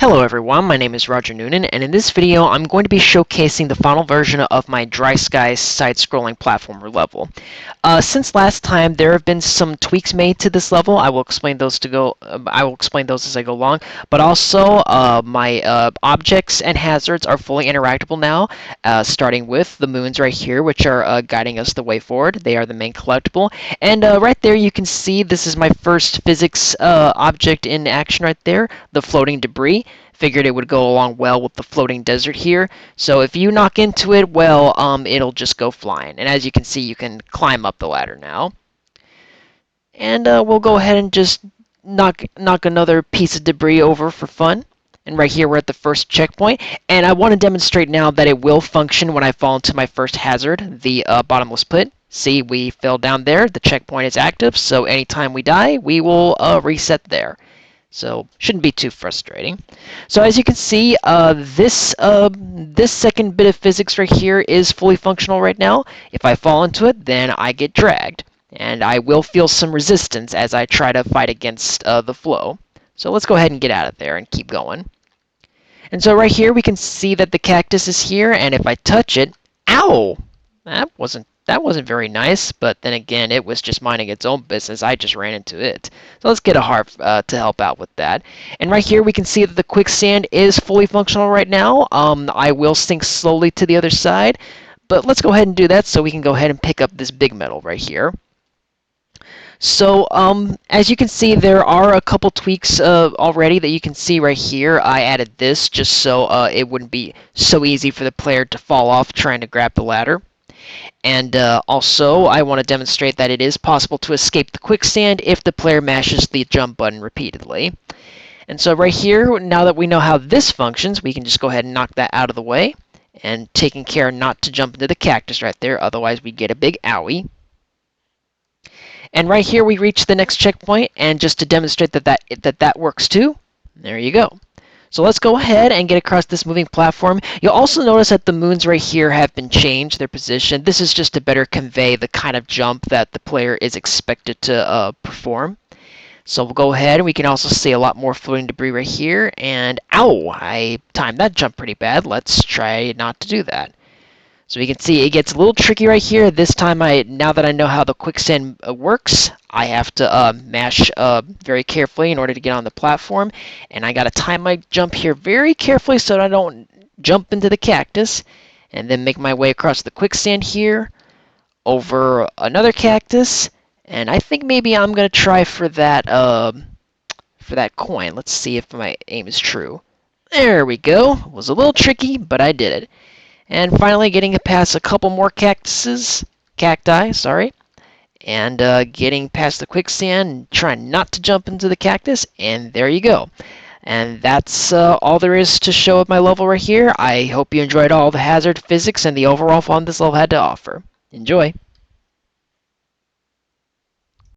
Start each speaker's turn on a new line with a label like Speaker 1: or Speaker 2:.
Speaker 1: Hello everyone, my name is Roger Noonan, and in this video I'm going to be showcasing the final version of my Dry Skies side-scrolling platformer level. Since last time, there have been some tweaks made to this level. I will explain those as I go along. But also, my objects and hazards are fully interactable now, starting with the moons right here, which are guiding us the way forward. They are the main collectible, and right there you can see this is my first physics object in action right there, the floating debris. Figured it would go along well with the floating desert here. So if you knock into it, well, it'll just go flying. And as you can see, you can climb up the ladder now. And we'll go ahead and just knock another piece of debris over for fun. And right here, we're at the first checkpoint. And I want to demonstrate now that it will function when I fall into my first hazard, the bottomless pit. See, we fell down there. The checkpoint is active, so anytime we die, we will reset there. So shouldn't be too frustrating. So as you can see, this second bit of physics right here is fully functional right now. If I fall into it, then I get dragged, and I will feel some resistance as I try to fight against the flow. So let's go ahead and get out of there and keep going. And so right here we can see that the cactus is here, and if I touch it, ow! That wasn't very nice, but then again, it was just minding its own business. I just ran into it. So let's get a heart to help out with that. And right here we can see that the quicksand is fully functional right now. I will sink slowly to the other side, but let's go ahead and do that so we can go ahead and pick up this big metal right here. So, as you can see, there are a couple tweaks already that you can see right here. I added this just so it wouldn't be so easy for the player to fall off trying to grab the ladder. And also, I want to demonstrate that it is possible to escape the quicksand if the player mashes the jump button repeatedly. And so right here, now that we know how this functions, we can just go ahead and knock that out of the way. And taking care not to jump into the cactus right there, otherwise we get a big owie. And right here we reach the next checkpoint, and just to demonstrate that works too, there you go. So let's go ahead and get across this moving platform. You'll also notice that the moons right here have been changed, their position. This is just to better convey the kind of jump that the player is expected to perform. So we'll go ahead, and we can also see a lot more floating debris right here. And ow, I timed that jump pretty bad. Let's try not to do that. So you can see it gets a little tricky right here. This time, now that I know how the quicksand works, I have to mash very carefully in order to get on the platform. And I got to time my jump here very carefully so that I don't jump into the cactus. And then make my way across the quicksand here, over another cactus. And I think maybe I'm going to try for that coin. Let's see if my aim is true. There we go. It was a little tricky, but I did it. And finally getting past a couple more cacti, sorry, and getting past the quicksand, trying not to jump into the cactus, and there you go. And that's all there is to show of my level right here. I hope you enjoyed all the hazard physics and the overall fun this level had to offer. Enjoy!